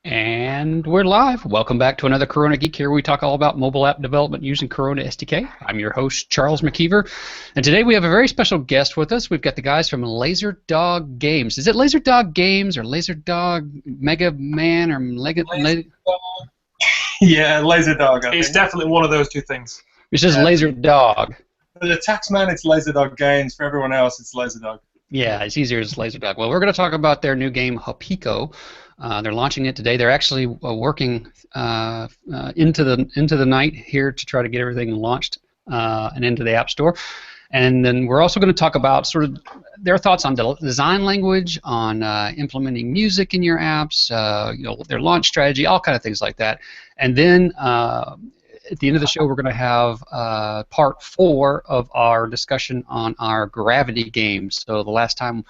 And we're live. Welcome back to another Corona Geek here. We talk all about mobile app development using Corona SDK. I'm your host, Charles McKeever. And today we have a very special guest with us. We've got the guys from Laser Dog Games. Is it Laser Dog Games or Laser Dog Mega Man or Yeah, Laser Dog. It's definitely one of those two things. It's just Laser Dog. For the taxman, it's Laser Dog Games. For everyone else, it's Laser Dog. Yeah, it's easier as Laser Dog. Well, we're going to talk about their new game, HoPiKo. They're launching it today. They're actually working into the night here to try to get everything launched and into the App Store. And then we're also going to talk about sort of their thoughts on design language, on implementing music in your apps, their launch strategy, all kind of things like that. And then at the end of the show, we're going to have part 4 of our discussion on our Gravity games. So the last time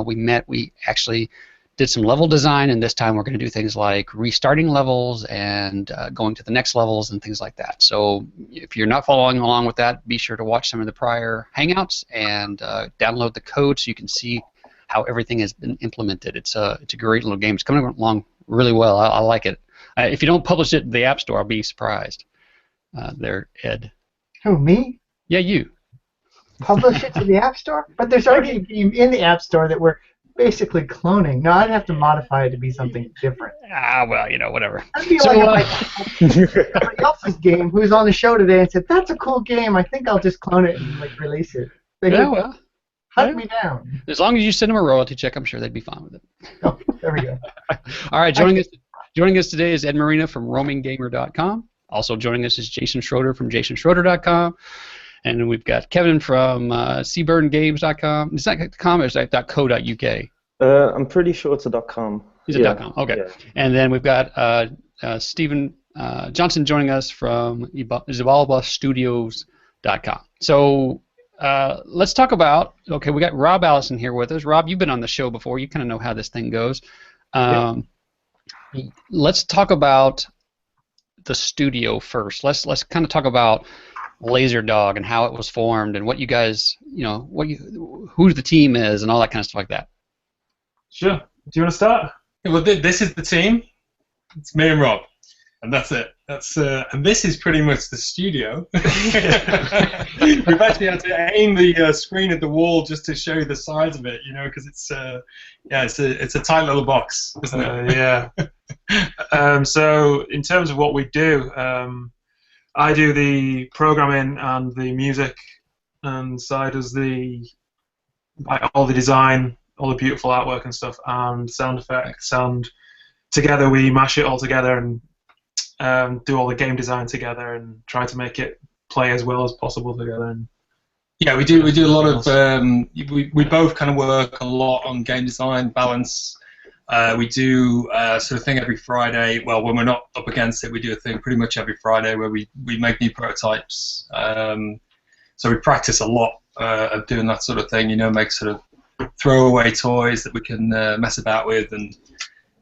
we met, we actually did some level design, and this time we're going to do things like restarting levels and going to the next levels and things like that. So if you're not following along with that, be sure to watch some of the prior Hangouts and download the code so you can see how everything has been implemented. It's a great little game. It's coming along really well. I like it. If you don't publish it in the App Store, I'll be surprised. There, Ed. Who, me? Yeah, you. Publish it to the App Store? But there's already a game in the App Store that we're basically cloning. No, I'd have to modify it to be something different. Well, whatever. I'd be like somebody else's game who's on the show today and said, that's a cool game, I think I'll just clone it and release it. They hunt me down. As long as you send them a royalty check, I'm sure they'd be fine with it. Oh, there we go. All right, joining us today is Ed Marina from roaminggamer.com. Also joining us is Jason Schroeder from jasonschroeder.com. And we've got Kevin from seaburngames.com. Is that .com or is that .co.uk? I'm pretty sure it's a .com. Is it .com? Okay. Yeah. And then we've got Stephen Johnson joining us from ZibalabaStudios.com. So let's talk about, we got Rob Allison here with us. Rob, you've been on the show before. You kind of know how this thing goes. Let's talk about the studio first. Let's kind of talk about Laser Dog and how it was formed and what you guys, who the team is and all that kind of stuff like that. Sure. Do you want to start? Yeah, well, this is the team. It's me and Rob, and that's it. And this is pretty much the studio. We've actually had to aim the screen at the wall just to show you the size of it, because it's a tight little box, isn't it? Yeah. So in terms of what we do, I do the programming and the music, and Si does all the design, all the beautiful artwork and stuff, and sound effects, and together we mash it all together and do all the game design together and try to make it play as well as possible together. And yeah, we do a lot of we both kind of work a lot on game design balance. We do sort of thing every Friday. Well, when we're not up against it, we do a thing pretty much every Friday where we make new prototypes. So we practice a lot of doing that sort of thing. Make sort of throwaway toys that we can mess about with, and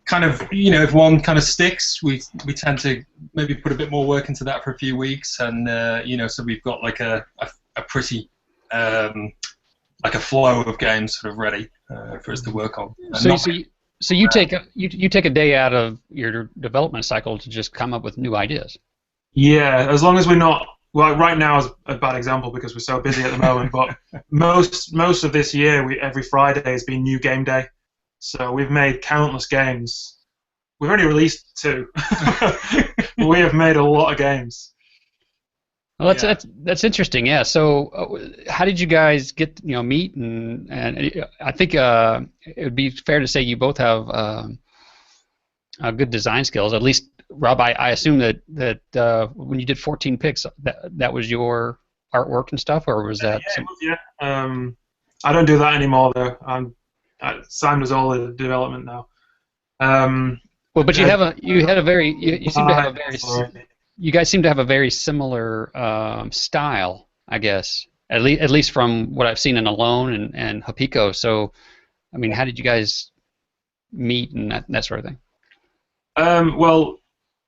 kind of if one kind of sticks, we tend to maybe put a bit more work into that for a few weeks, and so we've got like a pretty like a flow of games sort of ready for us to work on. So you take a day out of your development cycle to just come up with new ideas. Yeah, as long as we're not. Well, right now is a bad example because we're so busy at the moment. But most of this year, every Friday has been new game day. So we've made countless games. We've only released 2. We have made a lot of games. Well, that's interesting. Yeah. So, how did you guys get meet? And I think it would be fair to say you both have good design skills. At least, Rob, I assume that when you did 14 picks, that was your artwork and stuff, or was that? Yeah. I don't do that anymore though. Sam does all the development now. Well, but you seem to have a very. You guys seem to have a very similar style, I guess. At least from what I've seen in Alone and HoPiKo. So, I mean, how did you guys meet and that sort of thing? Well,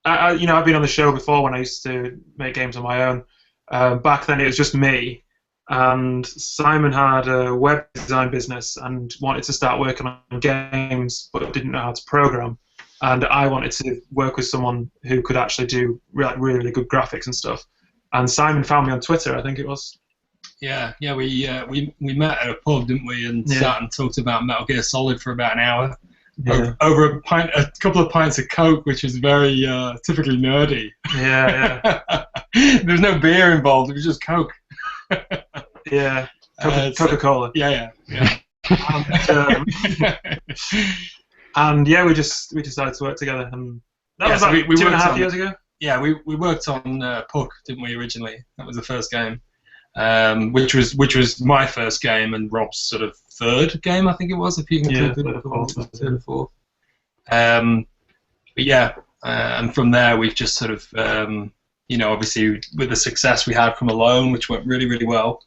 I've been on the show before when I used to make games on my own. Back then, it was just me, and Simon had a web design business and wanted to start working on games, but didn't know how to program. And I wanted to work with someone who could actually do really good graphics and stuff. And Simon found me on Twitter, I think it was. Yeah, we met at a pub, didn't we, and sat and talked about Metal Gear Solid for about an hour. Yeah. Over a couple of pints of Coke, which is very typically nerdy. Yeah. There was no beer involved; it was just Coke. Yeah, Coca-Cola. Yeah. And yeah, we decided to work together, and that was like we 2.5 years ago. Yeah, we worked on Puck, didn't we, originally? That was the first game, which was my first game and Rob's sort of third game, I think it was, if you can include the third and fourth. But yeah, and from there we've just sort of, obviously with the success we had from Alone, which went really, really well,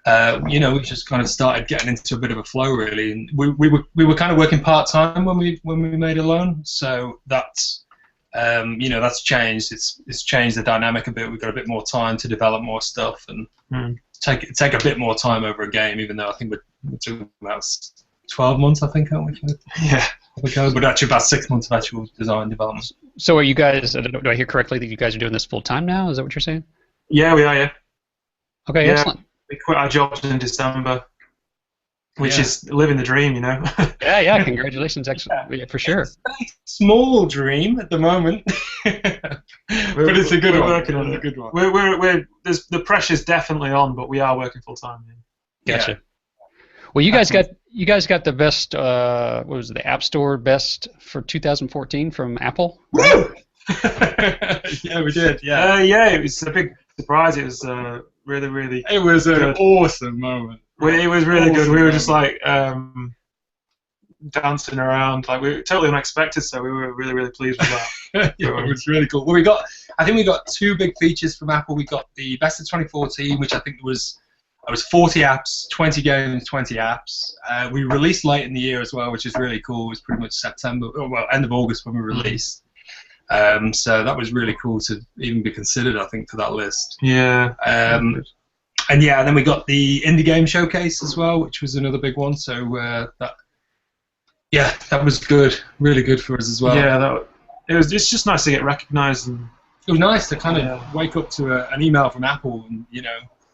we just kind of started getting into a bit of a flow, really. And we were kind of working part-time when we made Alone, so that's that's changed. It's changed the dynamic a bit. We've got a bit more time to develop more stuff and take a bit more time over a game, even though I think we're talking about 12 months, I think, aren't we? Yeah. But actually about 6 months of actual design development. So are you guys, do I hear correctly that you guys are doing this full-time now? Is that what you're saying? Yeah, we are, yeah. Okay, excellent. We quit our jobs in December, which is living the dream, Yeah, congratulations, yeah, for sure. It's a very small dream at the moment, but it's a good one. Working on it. A good one. The pressure's definitely on, but we are working full time. Yeah. Gotcha. Well, you guys got the best. What was it, the App Store best for 2014 from Apple? Woo! Yeah, we did. Yeah. It was a big surprise. It was really, really. It was an awesome moment. It was really good. We were just like dancing around, like we were totally unexpected. So we were really, really pleased with that. Yeah, it was really cool. Well, I think we got two big features from Apple. We got the Best of 2014, which I think was 40 apps, 20 games, 20 apps. We released late in the year as well, which is really cool. It was pretty much September, end of August when we released. So that was really cool to even be considered, I think, for that list. Yeah. And then we got the Indie Game Showcase as well, which was another big one. So that was good, really good for us as well. Yeah, it's just nice to get recognised, and it was nice to kind of wake up to an email from Apple and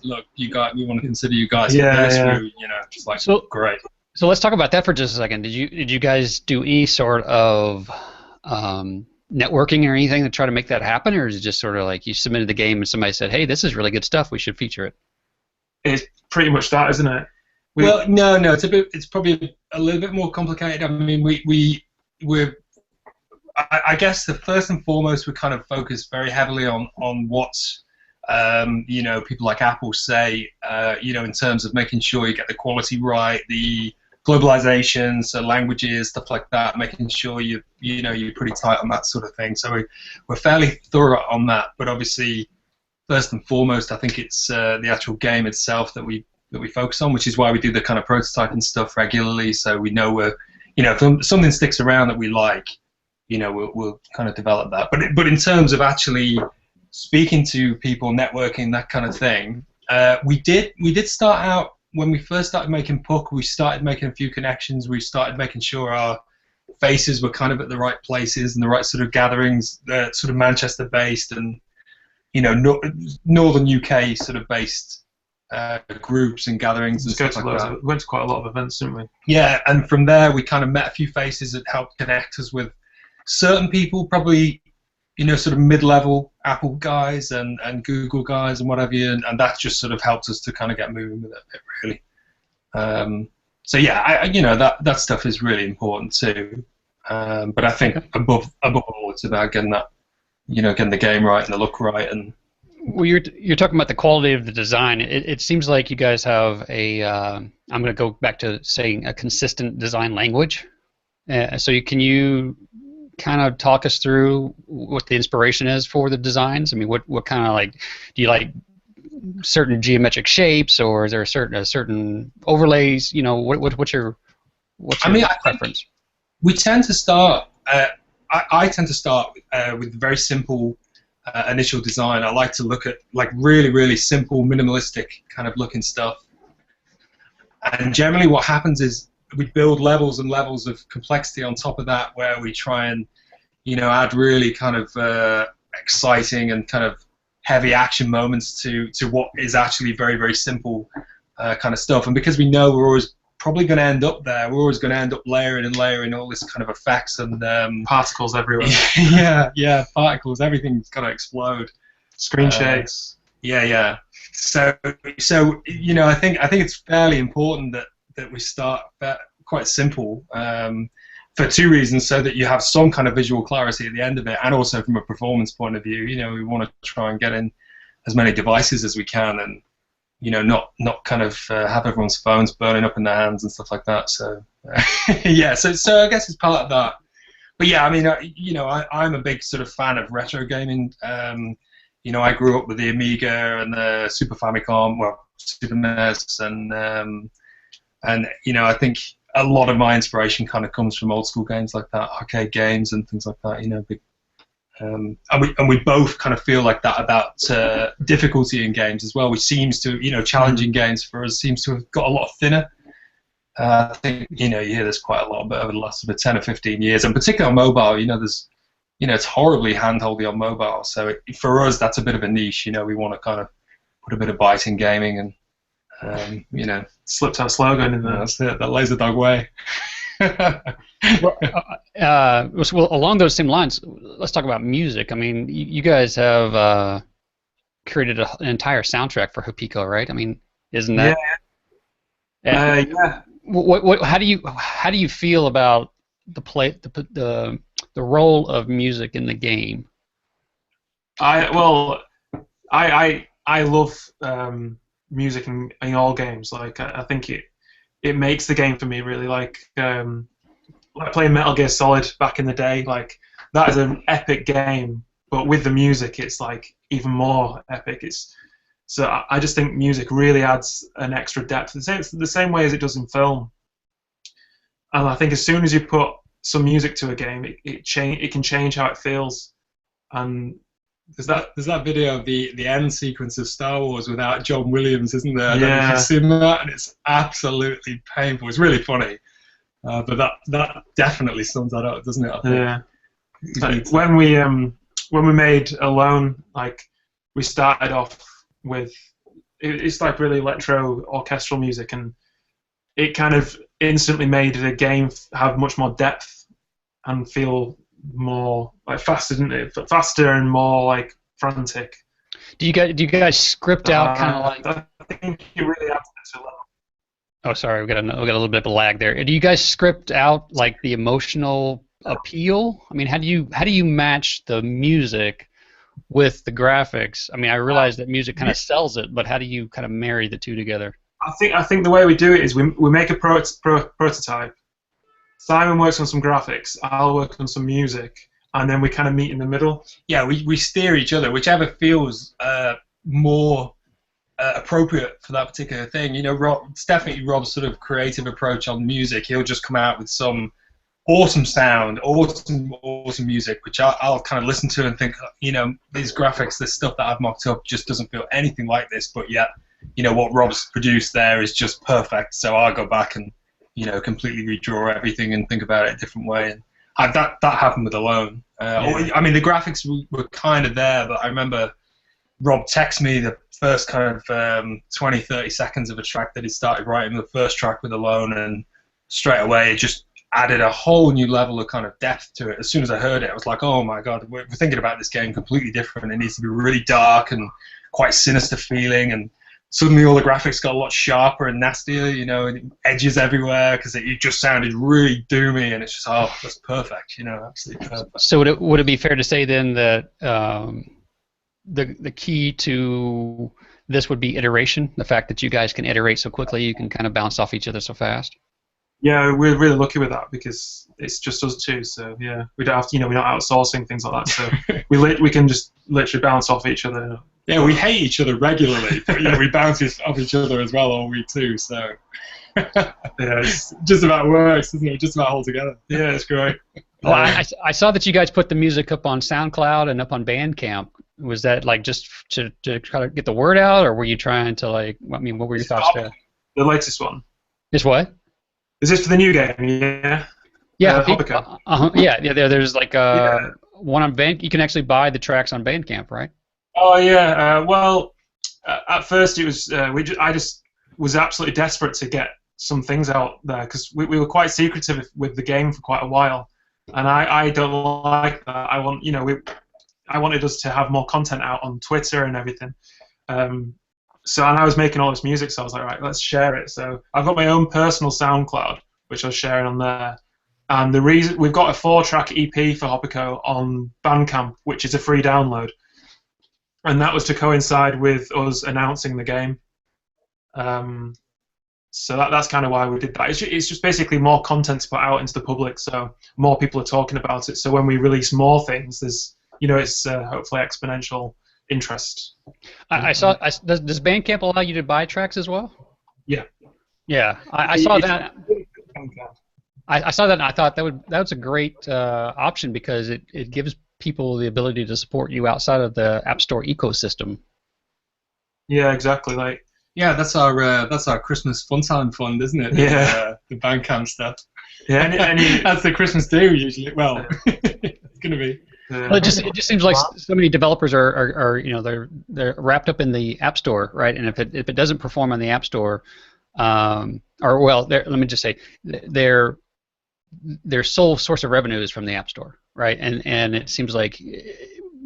look, you guys, we want to consider you guys for this. Just like great. So let's talk about that for just a second. Did you guys do any sort of networking or anything to try to make that happen, or is it just sort of like you submitted the game and somebody said, "Hey, this is really good stuff. We should feature it"? It's pretty much that, isn't it? Well, no. It's probably a little bit more complicated. I mean, we're. I guess the first and foremost, we kind of focus very heavily on what people like Apple say, in terms of making sure you get the quality right, the globalization, so languages, stuff like that, making sure you're pretty tight on that sort of thing. So we're fairly thorough on that. But obviously, first and foremost, I think it's the actual game itself that we focus on, which is why we do the kind of prototyping stuff regularly. So we know if something sticks around that we like, we'll kind of develop that. But in terms of actually speaking to people, networking, that kind of thing, we did start out when we first started making Puck. We started making a few connections. We started making sure our faces were kind of at the right places and the right sort of gatherings, sort of Manchester-based and northern UK sort of based groups and gatherings and stuff like that. We went to quite a lot of events, didn't we? Yeah, and from there we kind of met a few faces that helped connect us with certain people, probably sort of mid-level Apple guys and Google guys and whatever, and that just sort of helped us to kind of get moving with it a bit, really. So yeah, that stuff is really important too. But I think above all, it's about getting that, getting the game right and the look right. And well, you're talking about the quality of the design. It seems like you guys have I'm going to go back to saying a consistent design language. So can you kind of talk us through what the inspiration is for the designs? I mean, what kind of do you like certain geometric shapes, or is there a certain overlays? What's your preference? We tend to start. I tend to start with very simple initial design. I like to look at like really, really simple, minimalistic kind of looking stuff. And generally what happens is we build levels and levels of complexity on top of that, where we try and, you know, add really kind of exciting and kind of heavy action moments to what is actually very, very simple kind of stuff. And because we know we're always probably going to end up there, we're always going to end up layering and layering all this kind of effects and particles everywhere. yeah, particles. Everything's going to explode. Screen shakes. Yeah. So you know, I think it's fairly important that we start quite simple for two reasons: so that you have some kind of visual clarity at the end of it, and also from a performance point of view. You know, we want to try and get in as many devices as we can, and you know, not kind of have everyone's phones burning up in their hands and stuff like that. So yeah, so I guess it's part of that. But yeah, I mean, you know, I'm a big sort of fan of retro gaming. You know, I grew up with the Amiga and the Super Famicom, well, Super NES, and you know, I think a lot of my inspiration kind of comes from old school games like that, arcade games and things like that. You know, big. And we both kind of feel like that about difficulty in games as well, which seems to, you know, challenging games for us seems to have got a lot thinner. I think, you know, you hear this quite a lot, but over the last sort of 10 or 15 years, and particularly on mobile, you know, it's horribly handholdy on mobile. So for us, that's a bit of a niche. You know, we want to kind of put a bit of bite in gaming, and you know, slipped our slogan in there. That's it, that laser dog way. Well, along those same lines, let's talk about music. I mean, you guys have created an entire soundtrack for HoPiKo, right? I mean, isn't that? Yeah. Yeah. How do you feel about the role of music in the game? I love music in all games. Like I think it makes the game for me really. Like playing Metal Gear Solid back in the day, like that is an epic game, but with the music it's like even more epic. So I just think music really adds an extra depth. It's the same way as it does in film. And I think as soon as you put some music to a game, it can change how it feels. And there's that video of the end sequence of Star Wars without John Williams, isn't there? Yeah. I don't know if you've seen that, and it's absolutely painful. It's really funny, but that definitely sums that up, doesn't it? I think. Yeah. Like when we made Alone, like we started off with it's like really electro orchestral music, and it kind of instantly made the game have much more depth and feel more like faster, didn't it? Faster and more like frantic. Do you guys script out kind of like? I think it really adds to level. Oh, sorry, we got a little bit of a lag there. Do you guys script out like the emotional appeal? I mean, how do you match the music with the graphics? I mean, I realize that music kind of sells it, but how do you kind of marry the two together? I think the way we do it is we make a prototype. Simon works on some graphics, I'll work on some music, and then we kind of meet in the middle. Yeah, we steer each other, whichever feels more appropriate for that particular thing. You know, it's definitely Rob's sort of creative approach on music. He'll just come out with some awesome sound, awesome music, which I'll kind of listen to and think, you know, these graphics, this stuff that I've mocked up just doesn't feel anything like this, but yet, you know, what Rob's produced there is just perfect. So I'll go back and, you know, completely redraw everything and think about it a different way. And that happened with Alone. I mean, the graphics were kind of there, but I remember Rob texted me the first kind of 20, 30 seconds of a track that he started writing, the first track with Alone, and straight away it just added a whole new level of kind of depth to it. As soon as I heard it, I was like, oh my god, we're thinking about this game completely different. It needs to be really dark and quite sinister feeling, and suddenly all the graphics got a lot sharper and nastier, you know, and edges everywhere, because it just sounded really doomy, and it's just, oh, that's perfect, you know, absolutely perfect. So would it be fair to say then that the key to this would be iteration, the fact that you guys can iterate so quickly, you can kind of bounce off each other so fast? Yeah, we're really lucky with that because it's just us two. So yeah, we don't have to, you know, we're not outsourcing things like that. So we can just literally bounce off each other. Yeah, we hate each other regularly, but yeah, we bounce off each other as well all week too. So yeah, it's just about works, isn't it? Just about hold together. Yeah, it's great. Well, I saw that you guys put the music up on SoundCloud and up on Bandcamp. Was that like just to try to get the word out, or were you trying to like? I mean, what were your thoughts there? The latest one. Is what? Is this for the new game? Yeah. Yeah, HoPiKo. yeah. There's like one on Band. You can actually buy the tracks on Bandcamp, right? Oh yeah. Well, at first it was I just was absolutely desperate to get some things out there because we were quite secretive with the game for quite a while, and I don't like that. I wanted us to have more content out on Twitter and everything. So and I was making all this music, so I was like, right, let's share it. So I've got my own personal SoundCloud, which I was sharing on there. And the reason we've got a 4-track EP for HoPiKo on Bandcamp, which is a free download, and that was to coincide with us announcing the game. So that's kind of why we did that. It's just basically more content to put out into the public, so more people are talking about it. So when we release more things, there's it's hopefully exponential interest. I saw. Does Bandcamp allow you to buy tracks as well? Yeah. Yeah, I saw that. I saw that and I thought that's a great option because it gives people the ability to support you outside of the App Store ecosystem. Yeah, exactly. Like, yeah, that's our Christmas fun time fund, isn't it? Yeah, the Bandcamp stuff. Yeah, that's the Christmas do usually. Well, it's gonna be. Well, it just seems like so many developers are they're wrapped up in the App Store, right? And if it doesn't perform on the App Store, let me just say their sole source of revenue is from the App Store, right? And it seems like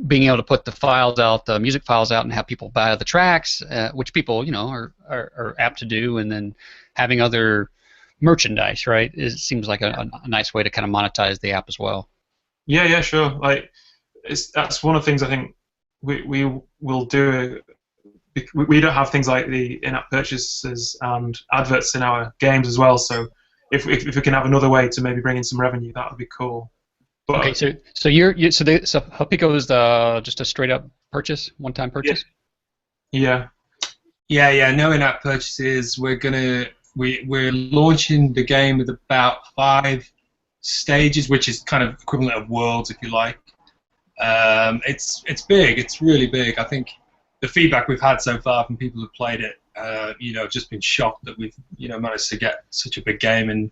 being able to put the files out, the music files out, and have people buy the tracks, which people are apt to do, and then having other merchandise, right? It seems like a nice way to kind of monetize the app as well. Yeah, sure. Like, that's one of the things I think we will do. We don't have things like the in-app purchases and adverts in our games as well. So if we can have another way to maybe bring in some revenue, that would be cool. But, okay, so HoPiKo is just a straight up purchase, one-time purchase. Yeah. No in-app purchases. We're launching the game with about 5 stages, which is kind of equivalent of worlds, if you like. It's big. It's really big. I think the feedback we've had so far from people who've played it, just been shocked that we've managed to get such a big game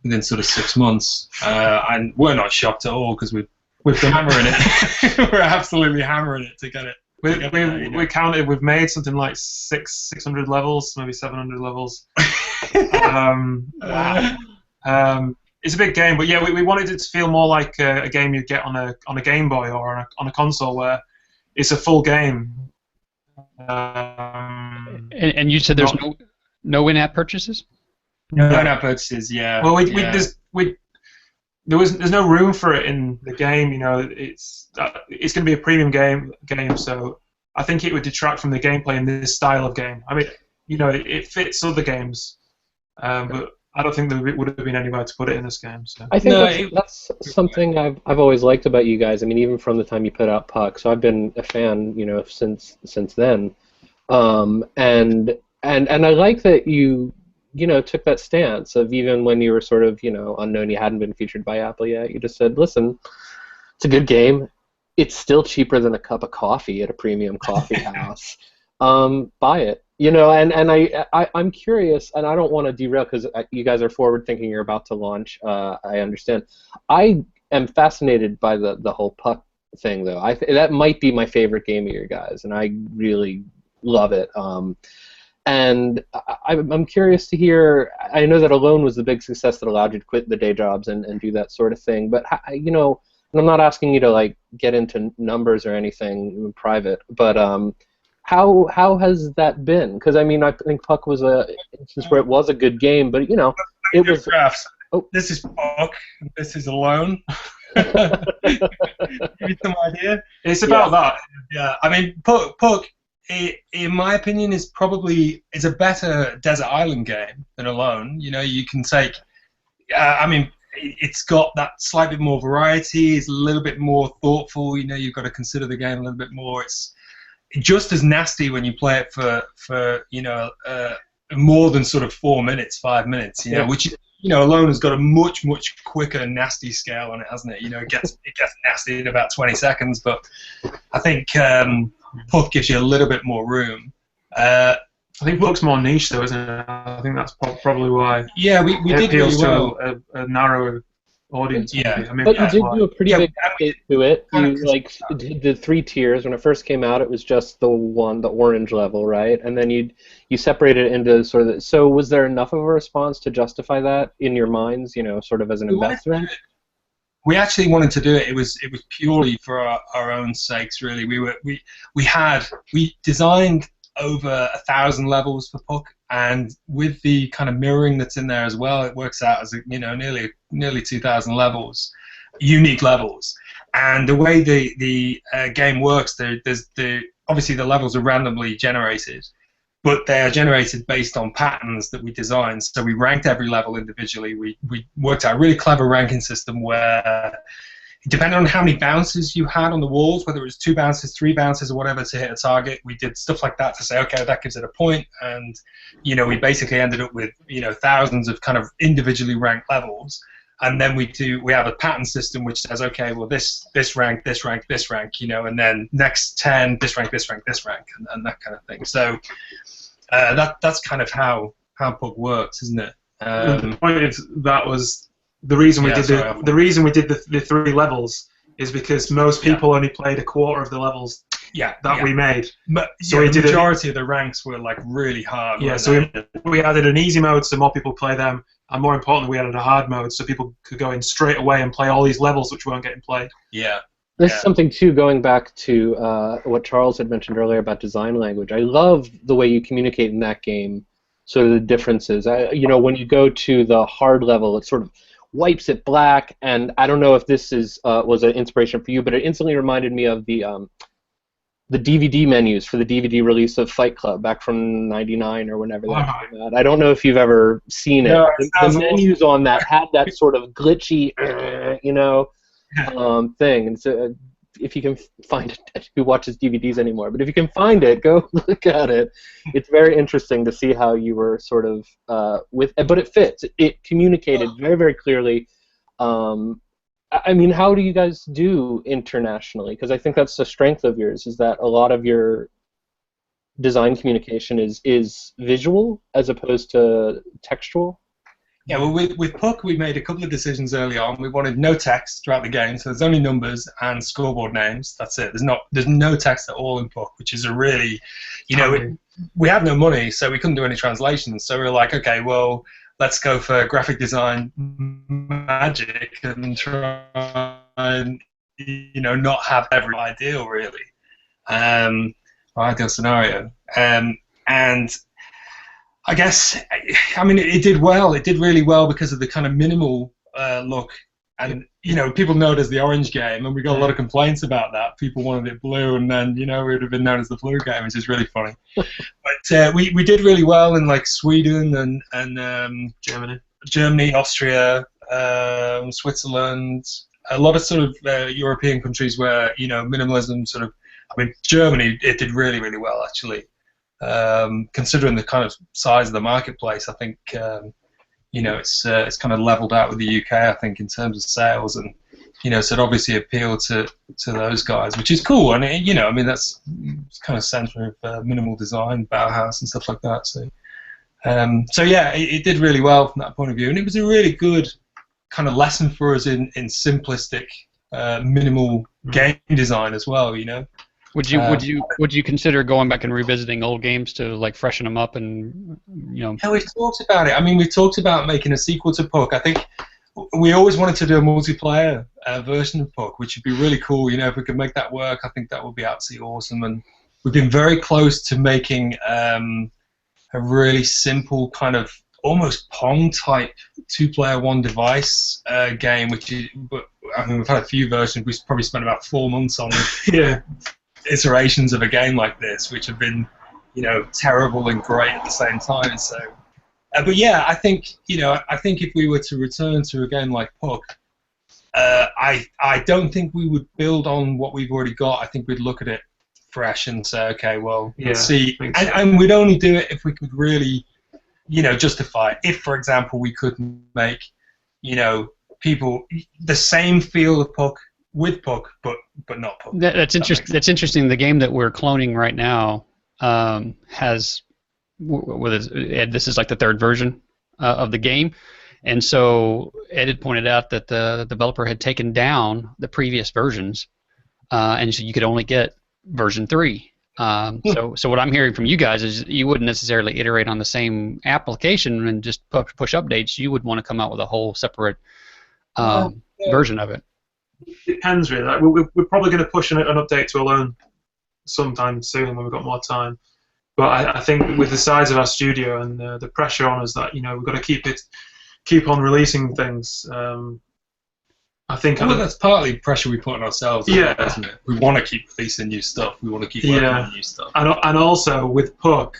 within sort of 6 months. And we're not shocked at all because we've been hammering it. We're absolutely hammering it to get it. We counted. We've made something like 600 levels, maybe 700 levels. Wow. It's a big game, but yeah, we wanted it to feel more like a game you'd get on a Game Boy or on a console, where it's a full game. And you said there's no in-app purchases? No in-app purchases, yeah. Well, there's no room for it in the game. It's going to be a premium game, so I think it would detract from the gameplay in this style of game. I mean, it fits other games, but I don't think there would have been anywhere to put it in this game. So. I think that's something I've always liked about you guys. I mean, even from the time you put out Puck, so I've been a fan, since then. And I like that you took that stance of, even when you were sort of unknown, you hadn't been featured by Apple yet. You just said, listen, it's a good game. It's still cheaper than a cup of coffee at a premium coffee house. Buy it. And I'm curious, and I don't want to derail because you guys are forward-thinking. You're about to launch. I understand. I am fascinated by the whole Puck thing, though. That might be my favorite game of your guys, and I really love it. And I'm curious to hear. I know that Alone was the big success that allowed you to quit the day jobs and do that sort of thing. But and I'm not asking you to get into numbers or anything in private, but how has that been? Because I mean, I think Puck was a instance where it was a good game, but it was. Graphs. Oh, this is Puck. This is Alone. Give you some idea. It's about that. Yeah, I mean, Puck, in my opinion, is a better desert island game than Alone. You can take. I mean, it's got that slight bit more variety. It's a little bit more thoughtful. You've got to consider the game a little bit more. It's just as nasty when you play it for more than sort of 4 minutes, 5 minutes. Which Alone has got a much quicker nasty scale on it, hasn't it? It gets nasty in about 20 seconds, but I think Puck gives you a little bit more room. I think Puck's more niche, though, isn't it? I think that's probably why. Yeah, we did really well. To a narrower audience. Yeah, I mean, but you did do a pretty big update to it. You of did the 3 tiers. When it first came out, it was just the orange level, right? And then you separated it into sort of. So was there enough of a response to justify that in your minds? Sort of as an investment. We actually wanted to do it. It was purely for our own sakes, really. We designed over 1,000 levels for Puck, and with the kind of mirroring that's in there as well, it works out as nearly 2,000 levels, unique levels. And the way the game works, obviously the levels are randomly generated, but they are generated based on patterns that we designed. So we ranked every level individually. We worked out a really clever ranking system where, depending on how many bounces you had on the walls, whether it was 2 bounces, 3 bounces, or whatever to hit a target, we did stuff like that to say, okay, that gives it a point. And we basically ended up with thousands of kind of individually ranked levels. And then we have a pattern system which says, okay, well this rank, this rank, this rank, and then next 10, this rank, this rank, this rank, and that kind of thing. So that's kind of how Puck works, isn't it? The point is that was the reason we did the 3 levels is because most people only played a quarter of the levels we made. But so the majority of the ranks were like really hard. Yeah, so we added an easy mode so more people play them, and more importantly, we added a hard mode so people could go in straight away and play all these levels which weren't getting played. Yeah. This is something, too, going back to what Charles had mentioned earlier about design language. I love the way you communicate in that game, sort of the differences. When you go to the hard level, it sort of wipes it black, and I don't know if this was an inspiration for you, but it instantly reminded me of the DVD menus for the DVD release of Fight Club back from '99 or whenever that came out. I don't know if you've ever seen it. The menus on that had that sort of glitchy, thing. And so, if you can find it, who watches DVDs anymore? But if you can find it, go look at it. It's very interesting to see how you were sort of but it fits. It communicated very, very clearly. I mean, how do you guys do internationally? Because I think that's the strength of yours, is that a lot of your design communication is visual as opposed to textual. Yeah, well, with Puck, we made a couple of decisions early on. We wanted no text throughout the game, so there's only numbers and scoreboard names. That's it. There's no text at all in Puck, which is a really, we had no money, so we couldn't do any translations. So we were like, okay, well, let's go for graphic design magic and try and not have every ideal really, ideal scenario. And I guess, I mean, it did well. It did really well because of the kind of minimal look. And, people know it as the orange game, and we got a lot of complaints about that. People wanted it blue, and then, we would have been known as the blue game, which is really funny. But we did really well in, like, Sweden and Germany, Austria, Switzerland, a lot of sort of European countries where, minimalism sort of, I mean, Germany, it did really, really well, actually. Considering the kind of size of the marketplace, I think it's kind of leveled out with the UK, I think, in terms of sales, and so it obviously appealed to those guys, which is cool. And I mean, that's kind of center of minimal design, Bauhaus, and stuff like that. So yeah, it did really well from that point of view, and it was a really good kind of lesson for us in simplistic, minimal game design as well. Would you consider going back and revisiting old games to like freshen them up and Yeah, we've talked about it. I mean, we've talked about making a sequel to Puck. I think we always wanted to do a multiplayer version of Puck, which would be really cool. If we could make that work, I think that would be absolutely awesome. And we've been very close to making a really simple kind of almost Pong type 2-player 1-device game. But I mean, we've had a few versions. We've probably spent about 4 months on iterations of a game like this, which have been, terrible and great at the same time. So, but yeah, I think if we were to return to a game like Puck, I don't think we would build on what we've already got. I think we'd look at it fresh and say, okay, well, let's see, and we'd only do it if we could really, justify if, for example, we could make, people the same feel of Puck with Puck, but not Puck. That's interesting. That's interesting. The game that we're cloning right now has, Ed, this is like the third version of the game, and so Ed had pointed out that the developer had taken down the previous versions, and so you could only get version 3. So what I'm hearing from you guys is you wouldn't necessarily iterate on the same application and just push updates. You would want to come out with a whole separate version of it. Depends really. Like, we're probably going to push an update to Alone sometime soon when we've got more time. But I think with the size of our studio and the pressure on us that we've got to keep on releasing things. I think that's partly pressure we put on ourselves. Yeah, isn't it? We want to keep releasing new stuff. We want to keep working on new stuff. And also with Puck,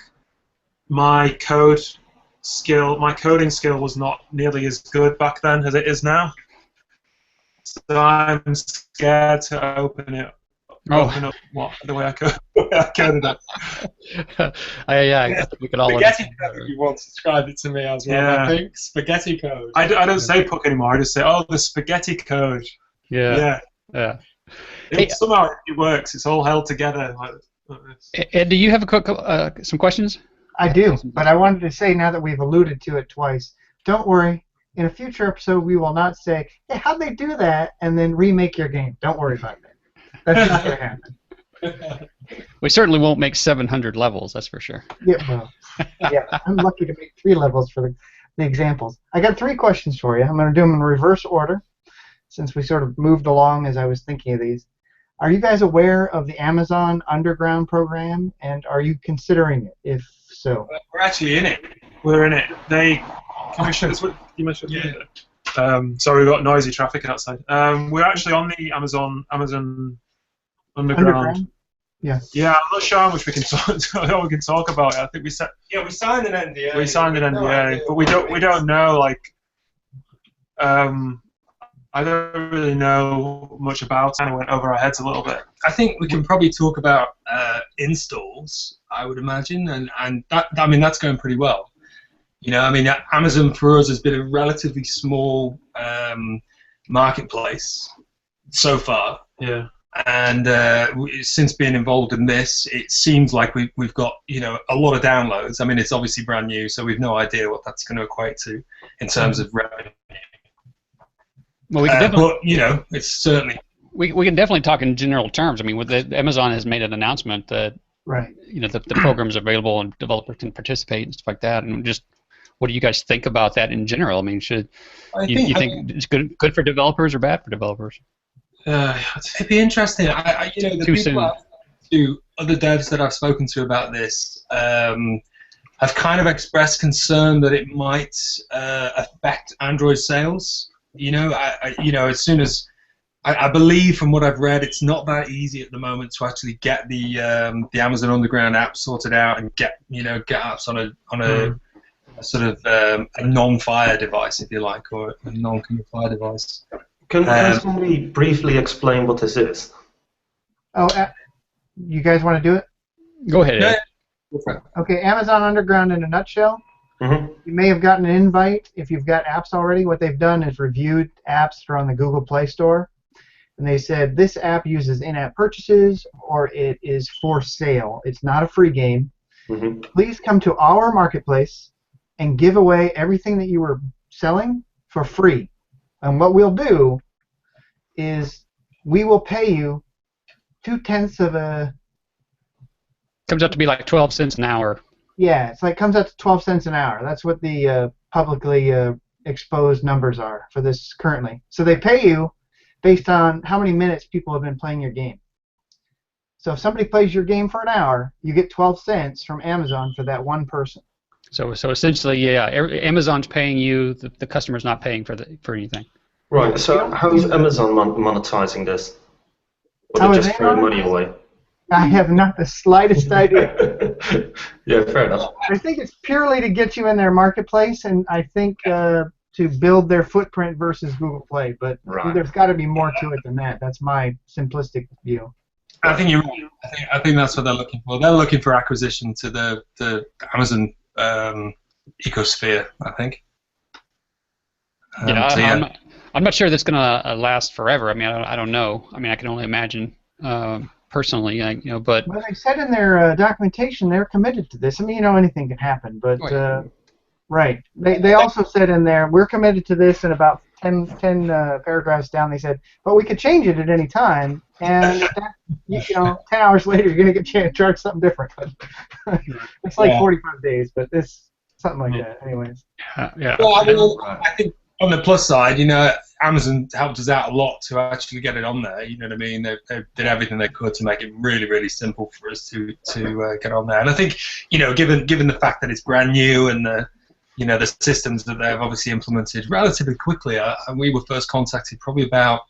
my coding skill was not nearly as good back then as it is now. So I'm scared to open up the way I coded it. I we could all. Spaghetti code, if you want to describe it to me as well. Yeah. I think spaghetti code. I don't say Puck anymore. I just say, the spaghetti code. Yeah. Somehow it works. It's all held together. Like this. Ed, do you have some questions? I do, but I wanted to say now that we've alluded to it twice, don't worry. In a future episode, we will not say, "Hey, how'd they do that?" and then remake your game. Don't worry about that. That's not going to happen. We certainly won't make 700 levels, that's for sure. Yeah, I'm lucky to make 3 levels for the examples. I got 3 questions for you. I'm going to do them in reverse order, since we sort of moved along as I was thinking of these. Are you guys aware of the Amazon Underground program, and are you considering it? If so, we're actually in it. We're in it. Can we share this? You mentioned. Yeah. Sorry, we've got noisy traffic outside. We're actually on the Amazon Underground. Yeah. Yeah, I'm not sure how much we can talk about it. I think we signed an NDA. We signed an NDA, but we don't know I don't really know much about it. Kind of went over our heads a little bit. I think we can probably talk about installs, I would imagine, and that's going pretty well. Amazon for us has been a relatively small marketplace so far. Yeah. And since being involved in this, it seems like we've got a lot of downloads. I mean, it's obviously brand new, so we've no idea what that's going to equate to in terms of revenue. Well, we can definitely, but it's certainly we can definitely talk in general terms. I mean, Amazon has made an announcement that the program's available and developers can participate and stuff like that. And just what do you guys think about that in general? I mean, you think it's good for developers or bad for developers? It'd be interesting. The people other devs that I've spoken to about this have kind of expressed concern that it might affect Android sales. As soon as I believe from what I've read, it's not that easy at the moment to actually get the Amazon Underground app sorted out and get apps on a sort of a non-Fire device, if you like, or a non-Fire device. Can somebody briefly explain what this is? You guys want to do it? Go ahead, Ed. Okay, Amazon Underground in a nutshell. Mm-hmm. You may have gotten an invite if you've got apps already. What they've done is reviewed apps that are on the Google Play Store, and they said this app uses in-app purchases or it is for sale. It's not a free game. Mm-hmm. Please come to our marketplace and give away everything that you were selling for free. And what we'll do is we will pay you 2/10 of a... Comes out to be like 12 cents an hour. Yeah, it's like comes out to 12 cents an hour. That's what the publicly exposed numbers are for this currently. So they pay you based on how many minutes people have been playing your game. So if somebody plays your game for an hour, you get 12 cents from Amazon for that one person. So essentially, yeah, Amazon's paying you. The customer's not paying for anything. Right. So how is Amazon monetizing this? Or they just throw money away? I have not the slightest idea. Yeah, fair enough. I think it's purely to get you in their marketplace, and I think to build their footprint versus Google Play. But there's got to be more to it than that. That's my simplistic view. I think you're right. I think that's what they're looking for. They're looking for acquisition to the Amazon ecosphere, I think. Yeah, So yeah. I'm not sure that's going to last forever. I mean, I don't know. I mean, I can only imagine personally, but Well, they said in their documentation they're committed to this. I mean, anything can happen, but right. right. They also said in there, we're committed to this, and about 10 paragraphs down they said, but we could change it at any time, and if that, 10 hours later you're going to get charged something different. It's like 45 days, but it's something like that. Anyways. Yeah. Well, I think on the plus side, Amazon helped us out a lot to actually get it on there. You know what I mean? They did everything they could to make it really, really simple for us to get on there. And I think, given the fact that it's brand new and the systems that they've obviously implemented relatively quickly, and we were first contacted probably about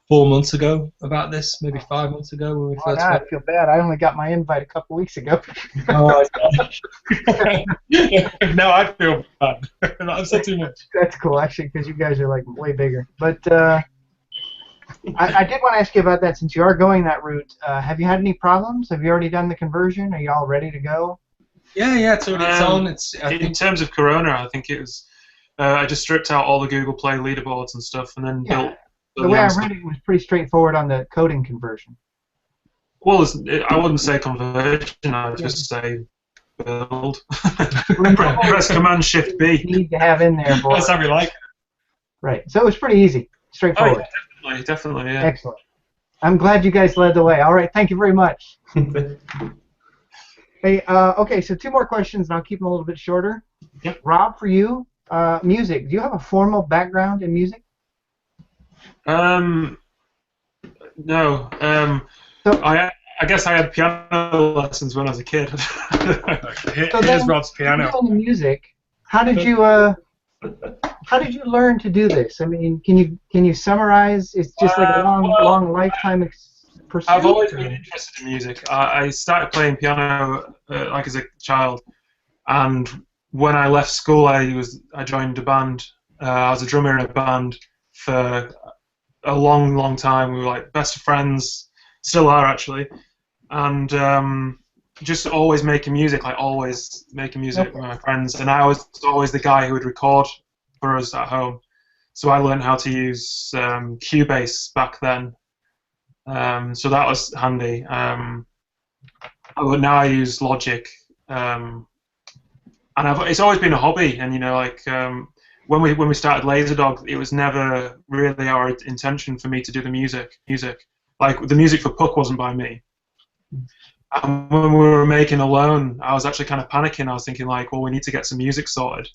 4 months ago about this, maybe 5 months ago when we first. Now I feel bad. I only got my invite a couple weeks ago. Oh, no, I feel bad. I've said too much. That's cool, actually, because you guys are like way bigger. But I did want to ask you about that. Since you are going that route, have you had any problems? Have you already done the conversion? Are you all ready to go? Yeah, it's on. In terms of Corona, I think it was. I just stripped out all the Google Play leaderboards and stuff, and then built. The way I read it was pretty straightforward on the coding conversion. Well, I wouldn't say conversion. I'd just say build. Press Command Shift B. You need to have in there. That's how we like it. Right. So it was pretty easy, straightforward. Oh, yeah, definitely, yeah. Excellent. I'm glad you guys led the way. All right, thank you very much. Hey, okay, so 2 more questions, and I'll keep them a little bit shorter. Yep. Rob, for you, music. Do you have a formal background in music? No. I guess I had piano lessons when I was a kid. Here's Rob's piano. So then, music. How did you learn to do this? I mean, can you summarize? It's just like a long lifetime pursuit. I've always been interested in music. I started playing piano like as a child, and when I left school, I joined a band. I was a drummer in a band for a long time. We were like best of friends, still are actually, and just always making music, with my friends. And I was always the guy who would record for us at home. So I learned how to use Cubase back then. So that was handy. Now I use Logic, and it's always been a hobby. And when we started Laserdog, it was never really our intention for me to do the music. Like the music for Puck wasn't by me. And when we were making Alone, I was actually kind of panicking. I was thinking like, well, we need to get some music sorted.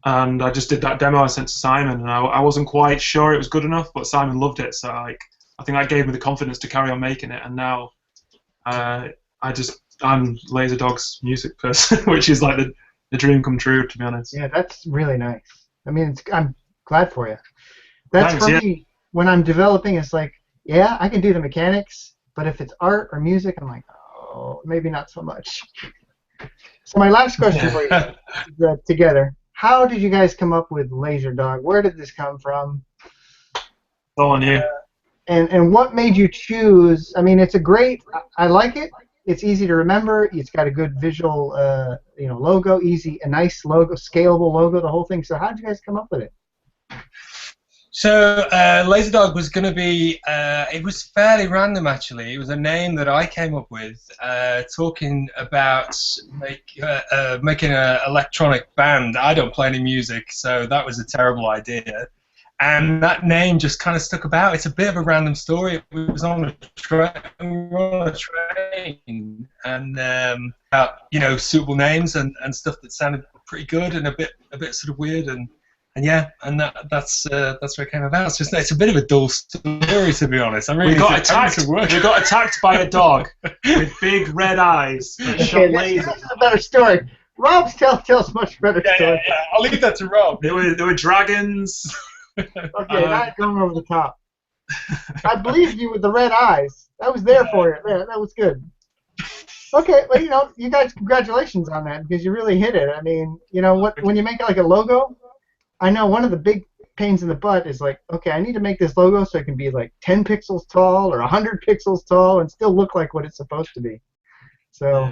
And I just did that demo I sent to Simon, and I wasn't quite sure it was good enough, but Simon loved it. So I think that gave me the confidence to carry on making it. And now I'm Laserdog's music person, which is like the dream come true, to be honest. Yeah, that's really nice. I mean, I'm glad for you. That's Thanks, for yeah. me. When I'm developing, it's like, yeah, I can do the mechanics, but if it's art or music, I'm like, oh, maybe not so much. So my last question for you is, together, how did you guys come up with Laserdog? Where did this come from? All on you. And what made you choose? I mean, it's I like it. It's easy to remember. It's got a good visual, logo, a nice logo, scalable logo, the whole thing. So how did you guys come up with it? So Laserdog was going to be, it was fairly random actually. It was a name that I came up with, talking about making an electronic band. I don't play any music, so that was a terrible idea. And that name just kind of stuck about. It's a bit of a random story. We were on a train, and suitable names and stuff that sounded pretty good and a bit sort of weird and that's where it came about. It's a bit of a dull story, to be honest. We got attacked by a dog with big red eyes. This is a better story. Rob's tells much better story. Yeah. I'll leave that to Rob. There were dragons. Okay, not going over the top. I believed you with the red eyes. That was there for you. Yeah, that was good. Okay, well, you guys, congratulations on that because you really hit it. I mean, when you make it like a logo, I know one of the big pains in the butt is like, okay, I need to make this logo so it can be like 10 pixels tall or 100 pixels tall and still look like what it's supposed to be. So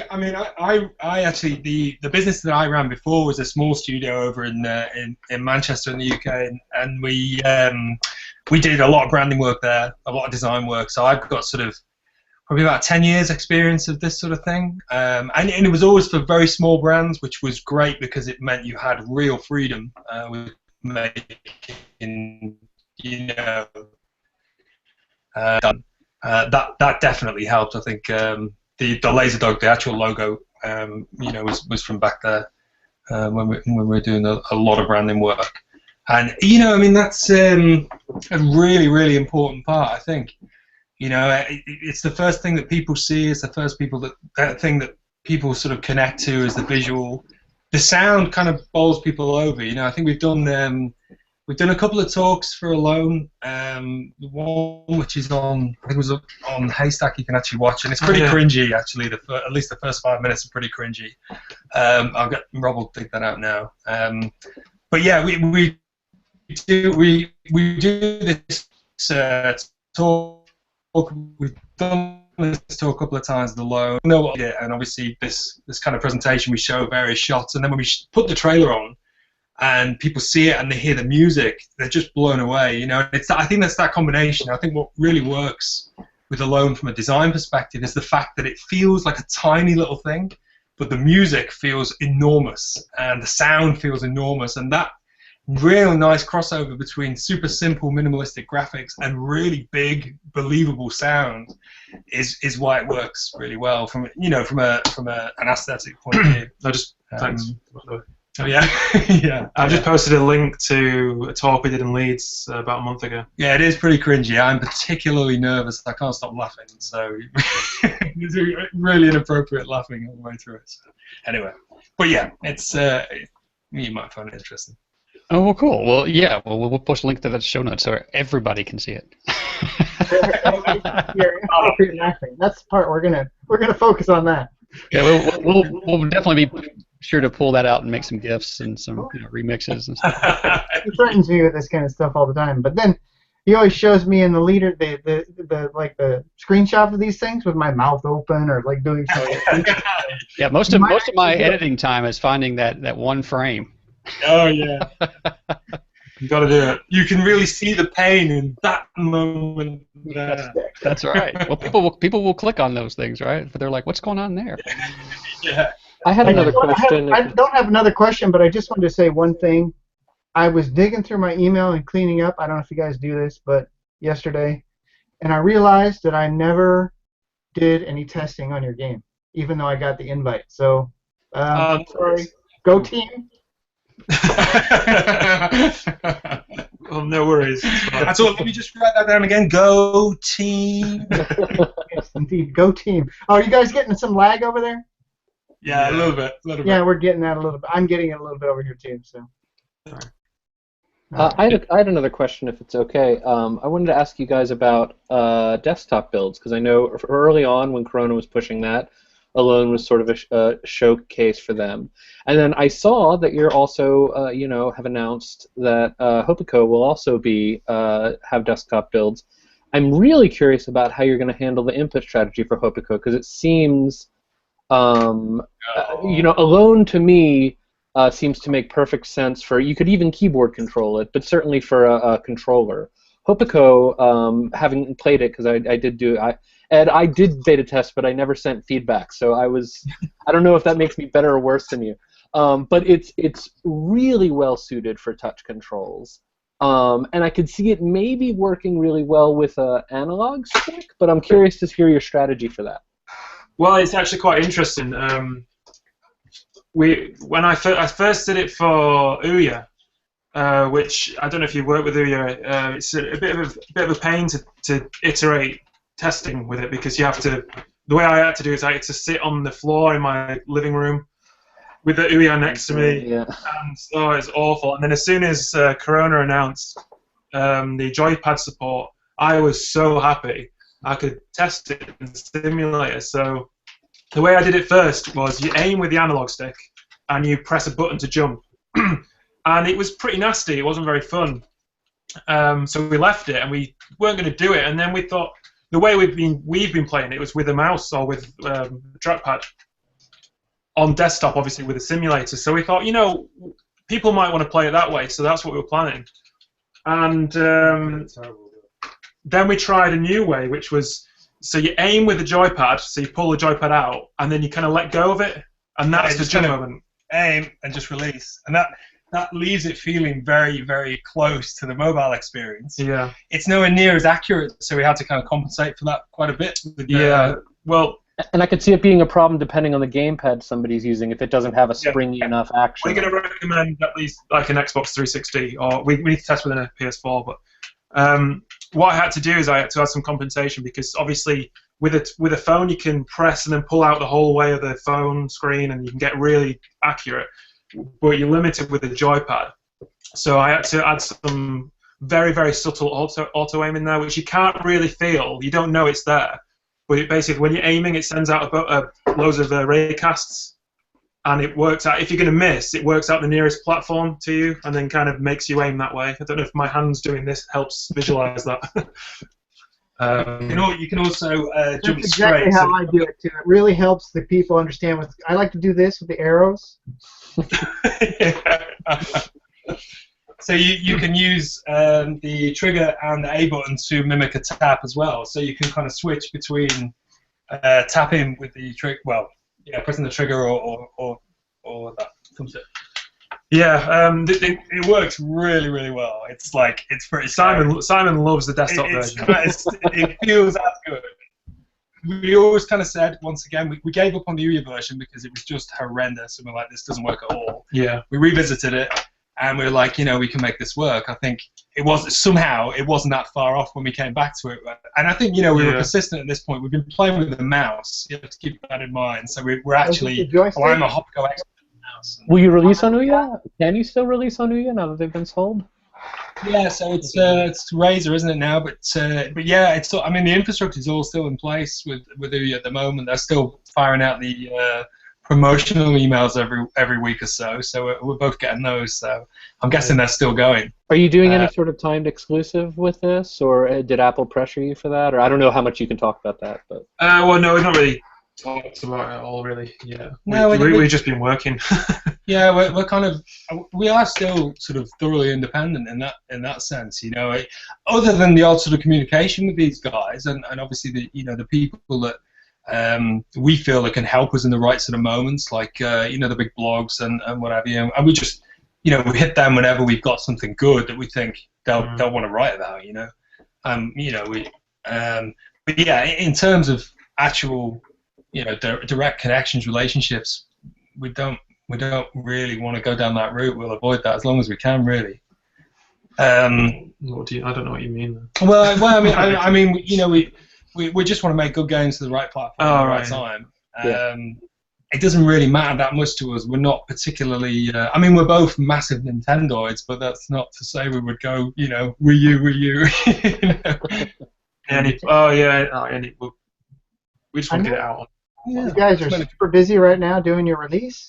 I mean, I actually the business that I ran before was a small studio over in Manchester in the UK, and we did a lot of branding work there, a lot of design work. So I've got sort of probably about 10 years experience of this sort of thing, and it was always for very small brands, which was great because it meant you had real freedom with making, you know, that definitely helped. I think the laser dog, the actual logo, you know, was from back there when we were doing a lot of branding work, and you know, I mean, that's a really important part. I think, you know, it's the first thing that people see. It's the first thing that people sort of connect to is the visual. The sound kind of bowls people over. You know, I think we've done a couple of talks for Alone. One which is on, I think it was on Haystack. You can actually watch, and it's pretty cringy actually. At least the first 5 minutes are pretty cringy. I'll get Rob will dig that out now. But yeah, we do this talk. We've done this talk a couple of times. The Alone, and obviously this kind of presentation we show various shots, and then when we put the trailer on, and people see it and they hear the music, they're just blown away. You know, I think that's that combination. I think what really works with Alone from a design perspective is the fact that it feels like a tiny little thing, but the music feels enormous and the sound feels enormous, and that real nice crossover between super simple minimalistic graphics and really big believable sound is why it works really well from an aesthetic point of view. Thanks. Oh yeah, yeah. I just posted a link to a talk we did in Leeds about a month ago. Yeah, it is pretty cringy. I'm particularly nervous. I can't stop laughing, so it's really inappropriate laughing all the way through it. So, anyway, but yeah, it's you might find it interesting. Oh, well, cool. Well, yeah. Well, we'll post a link to that show notes so everybody can see it. You're inappropriate laughing. That's the part we're gonna focus on that. Yeah, we'll definitely be sure to pull that out and make some GIFs and some remixes and stuff. He threatens me with this kind of stuff all the time, but then he always shows me in the leader the screenshot of these things with my mouth open or like doing something. Yeah, most of my editing time is finding that one frame. Oh yeah. You got to do it. You can really see the pain in that moment. That's right. Well, people will click on those things, right? But they're like, "What's going on there?" Yeah. I had another question. I don't have another question, but I just wanted to say one thing. I was digging through my email and cleaning up. I don't know if you guys do this, but yesterday, and I realized that I never did any testing on your game, even though I got the invite. So, sorry. Go team. Oh, no worries. That's all. Let me just write that down again. Go team. Yes, indeed. Go team. Oh, are you guys getting some lag over there? Yeah, a little bit. Yeah, we're getting that a little bit. I'm getting it a little bit over here too. So. I had another question, if it's okay. I wanted to ask you guys about desktop builds, because I know early on when Corona was pushing that, Alone was sort of a showcase for them. And then I saw that you're also, have announced that HoPiKo will also be have desktop builds. I'm really curious about how you're going to handle the input strategy for HoPiKo, because it seems, Alone to me seems to make perfect sense for, you could even keyboard control it, but certainly for a controller. HoPiKo, having played it, because I did beta test, but I never sent feedback, so I don't know if that makes me better or worse than you. But it's really well suited for touch controls. And I could see it maybe working really well with an analog stick, but I'm curious to hear your strategy for that. Well, it's actually quite interesting. When I first did it for Ouya, which I don't know if you work with Ouya, it's a bit of a pain to iterate testing with it, because you have to. The way I had to do it, I had to sit on the floor in my living room with the Ouya next to me, yeah. And it's awful. And then as soon as Corona announced the joypad support, I was so happy I could test it and simulate it. So the way I did it first was you aim with the analog stick and you press a button to jump, and it was pretty nasty. It wasn't very fun. So we left it and we weren't going to do it. And then we thought, the way we've been playing it was with a mouse or with the trackpad on desktop, obviously with a simulator. So we thought, people might want to play it that way, so that's what we were planning. And then we tried a new way, which was, so you aim with the joypad, so you pull the joypad out, and then you kind of let go of it, and that's the jump moment. Aim and just release, and that leaves it feeling very, very close to the mobile experience. Yeah. It's nowhere near as accurate, so we had to kind of compensate for that quite a bit. Well, and I could see it being a problem depending on the gamepad somebody's using if it doesn't have a springy enough action. We're going to recommend at least like an Xbox 360, or we need to test with a PS4. But what I had to do is I had to add some compensation, because obviously with a phone you can press and then pull out the whole way of the phone screen and you can get really accurate, but you're limited with the joypad. So I had to add some very, very subtle auto aim in there, which you can't really feel. You don't know it's there. But it basically, when you're aiming, it sends out loads of raycasts, and it works out. If you're going to miss, it works out the nearest platform to you, and then kind of makes you aim that way. I don't know if my hand's doing this helps visualize that. You can also jump That's straight. exactly how I do it too. It really helps the people understand. I like to do this with the arrows. So you can use the trigger and the A button to mimic a tap as well. So you can kind of switch between tapping with the trigger, pressing the trigger or that thumbstick. Yeah, It works really, really well. It's pretty. Simon loves the desktop version. It feels as good. We always kind of said, once again, we gave up on the Ouya version because it was just horrendous, and we're like, this doesn't work at all. Yeah. We revisited it, and we were like, we can make this work. I think it wasn't that far off when we came back to it. And I think, we were persistent at this point. We've been playing with the mouse. You have to keep that in mind. So we're actually, I'm a HoPiKo expert. Will you release on Ouya? Can you still release on Ouya now that they've been sold? Yeah, so it's Razer, isn't it now? But yeah, it's. I mean, the infrastructure is all still in place with Ouya at the moment. They're still firing out the promotional emails every week or so. So we're both getting those. So I'm guessing they're still going. Are you doing any sort of timed exclusive with this, or did Apple pressure you for that? Or I don't know how much you can talk about that, but. Well, no, we've not really talked about it all, really. Yeah. No, we've just been working. Yeah, we are still sort of thoroughly independent in that sense, other than the odd sort of communication with these guys, and obviously the people that we feel that can help us in the right sort of moments, like the big blogs and what have you, and we just we hit them whenever we've got something good that we think they'll want to write about, but yeah, in terms of actual direct connections, relationships, we don't really want to go down that route. We'll avoid that as long as we can, really. I don't know what you mean. Well, I mean, we just want to make good games to the right platform at the right time. It doesn't really matter that much to us. We're not particularly. We're both massive Nintendoids, but that's not to say we would go, Wii U. We just want to get it out. Yeah. You guys are super busy right now doing your release,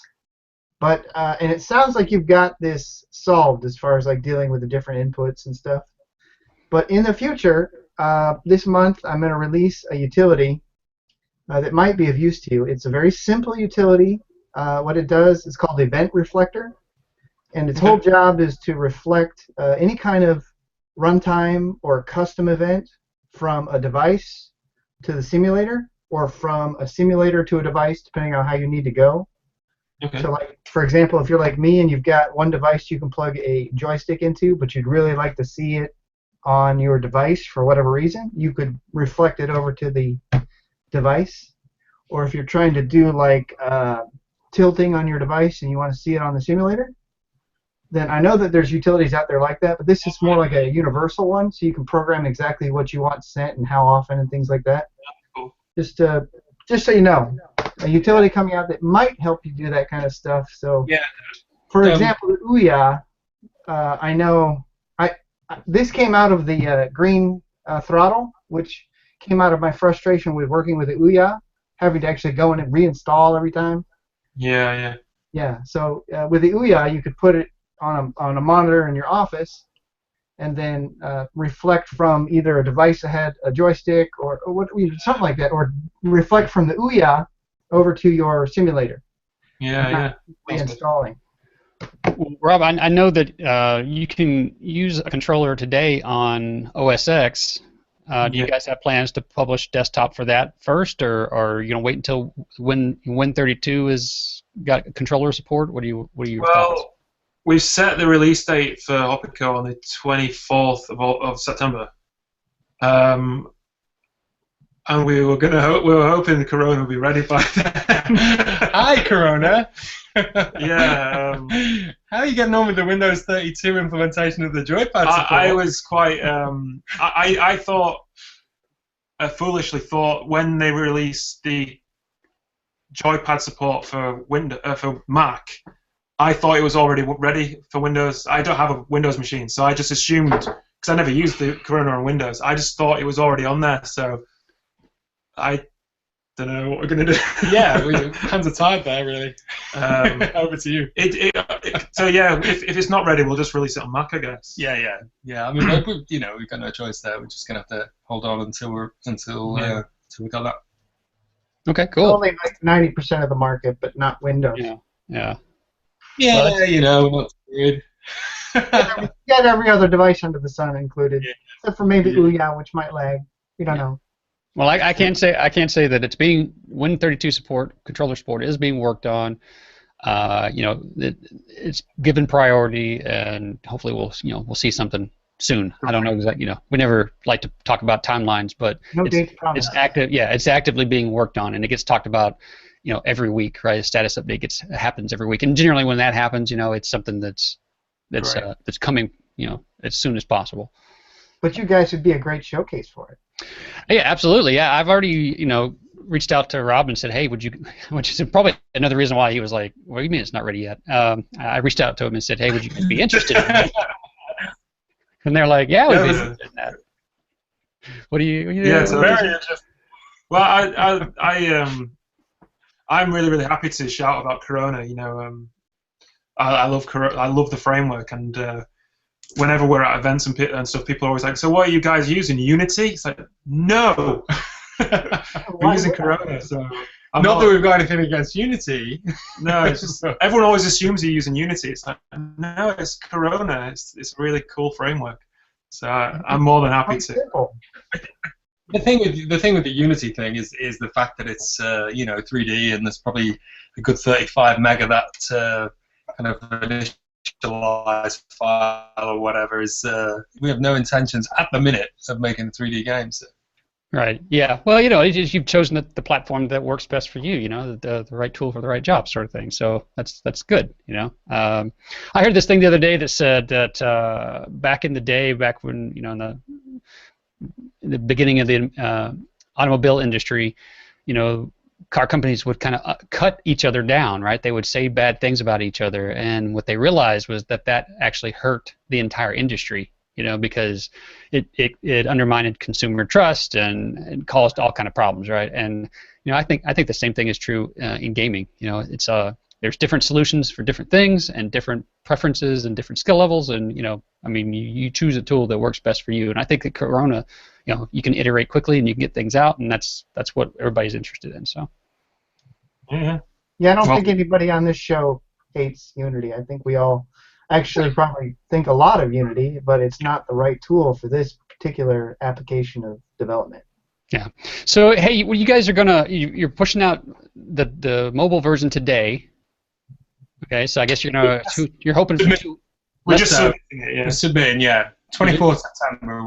but and it sounds like you've got this solved as far as like dealing with the different inputs and stuff. But in the future, this month I'm going to release a utility that might be of use to you. It's a very simple utility. What it does is called Event Reflector, and its whole job is to reflect any kind of runtime or custom event from a device to the simulator, or from a simulator to a device, depending on how you need to go. Okay. So, like, for example, if you're like me and you've got one device you can plug a joystick into, but you'd really like to see it on your device for whatever reason, you could reflect it over to the device. Or if you're trying to do like tilting on your device and you want to see it on the simulator, then I know that there's utilities out there like that, but this is more like a universal one, so you can program exactly what you want sent and how often and things like that. Just so you know, a utility coming out that might help you do that kind of stuff. So, yeah. For example, the Ouya, I know this came out of the green throttle, which came out of my frustration with working with the Ouya, having to actually go in and reinstall every time. Yeah. Yeah. So with the Ouya, you could put it on a monitor in your office, and then reflect from either a device ahead, a joystick, or what, something like that, or reflect from the Ouya over to your simulator. Yeah. Reinstalling. Rob, I know that you can use a controller today on OS X. Do you guys have plans to publish desktop for that first, or are you gonna wait until when Win32 is got controller support? What are your thoughts? We've set the release date for HoPiKo on the 24th of September, and we were hoping Corona would be ready by then. Hi, Corona. Yeah. How are you getting on with the Windows 32 implementation of the joypad support? I was quite. I thought, foolishly thought, when they released the joypad support for for Mac, I thought it was already ready for Windows. I don't have a Windows machine, so I just assumed, because I never used the Corona on Windows, I just thought it was already on there. So I don't know what we're going to do. Yeah, hands are tied there, really. Over to you. So yeah, if it's not ready, we'll just release it on Mac, I guess. Yeah. I mean, we've got no choice there. We're just going to have to hold on until we got that. Okay, cool. Only like 90% of the market, but not Windows. Yeah. Yeah, we're not good. You got every other device under the sun included, except for maybe Ouya, which might lag. We don't know. Well, I can't say that it's being Win32 support, controller support is being worked on. It's given priority, and hopefully we'll see something soon. I don't know exactly. We never like to talk about timelines, but no dates promised. It's active. Yeah, it's actively being worked on, and it gets talked about, every week, right? A status update happens every week, and generally when that happens, it's something that's coming, as soon as possible. But you guys would be a great showcase for it. Yeah, absolutely. Yeah, I've already, reached out to Rob and said, hey, which is probably another reason why he was like, what do you mean it's not ready yet? I reached out to him and said, hey, would you guys be interested in that? And they're like, yeah, we'd be interested in that. What do you Yeah, it's very interesting. Well, I'm really, really happy to shout about Corona. I love the framework, and whenever we're at events and stuff, people are always like, so what are you guys using? Unity? It's like, no. We're using Corona. So not that we've got anything against Unity. No, it's just everyone always assumes you're using Unity. It's like, no, it's Corona. It's a really cool framework. So I'm more than happy to. The thing with the Unity thing is the fact that it's 3D, and there's probably a good 35 meg of that kind of initialized file or whatever. We have no intentions at the minute of making 3D games. Right. Yeah. Well, you've chosen the platform that works best for you. The right tool for the right job, sort of thing. So that's good. I heard this thing the other day that said that back in the day, back when in the beginning of the automobile industry, car companies would kind of cut each other down, right? They would say bad things about each other, and what they realized was that actually hurt the entire industry. Because it undermined consumer trust and caused all kind of problems, right? And I think the same thing is true in gaming. It's there's different solutions for different things and different preferences and different skill levels, and you choose a tool that works best for you. And I think that Corona, you can iterate quickly and you can get things out, and that's what everybody's interested in. So. Yeah, I don't think anybody on this show hates Unity. I think we all actually probably think a lot of Unity, but it's not the right tool for this particular application of development. Yeah. So hey, you guys are you're pushing out the mobile version today. Okay. So I guess you're hoping for two. We're just submitting it. Yeah. Submitting. Yeah. 24th September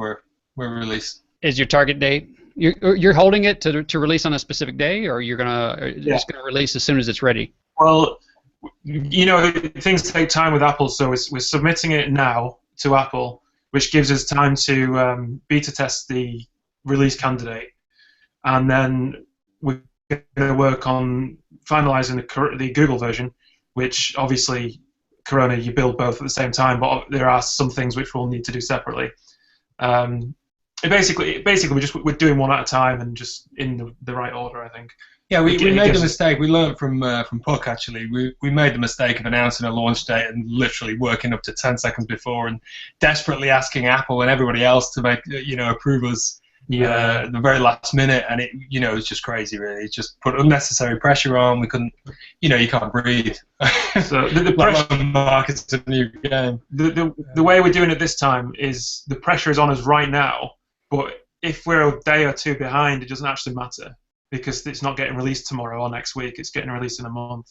we're released. Is your target date? You're holding it to release on a specific day, or you're just gonna release as soon as it's ready? Well, things take time with Apple, so we're submitting it now to Apple, which gives us time to beta test the release candidate, and then we're going to work on finalizing the Google version, which obviously Corona you build both at the same time, but there are some things which we'll need to do separately. basically we're doing one at a time and just in the right order, I think. Yeah, we made the mistake. We learned from Puck, actually. We made the mistake of announcing a launch date and literally working up to 10 seconds before and desperately asking Apple and everybody else to make approve us the very last minute, and it was just crazy, really. It just put unnecessary pressure on. We couldn't, you can't breathe. So the pressure market's a new game. The way we're doing it this time is the pressure is on us right now, but if we're a day or two behind, it doesn't actually matter, because it's not getting released tomorrow or next week. It's getting released in a month.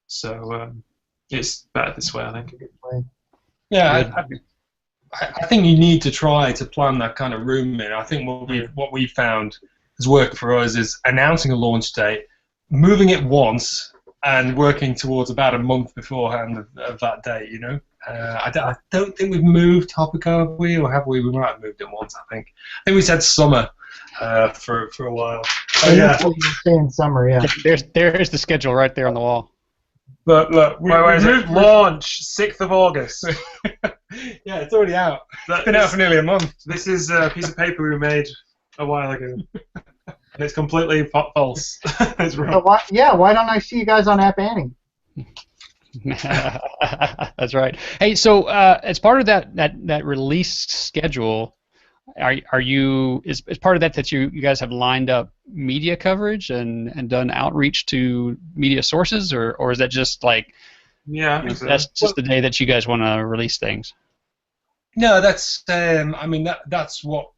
So it's better this way, I think. Yeah, I think you need to try to plan that kind of room in. I think what we found has worked for us is announcing a launch date, moving it once, and working towards about a month beforehand of that date, I don't think we've moved HoPiKo, have we? Or have we? We might have moved it once, I think. I think we said summer for a while. Oh, yeah. In summer, yeah. There's the schedule right there on the wall. Look, where is it? Launch 6th of August. Yeah, it's already out. It's been out for nearly a month. This is a piece of paper we made a while ago, and it's completely false. It's wrong. Why don't I see you guys on App Annie? That's right. Hey, so as part of that release schedule, are you is part of that you guys have lined up media coverage and done outreach to media sources, or is that just like that's just the day that you guys want to release things? No, that's that's what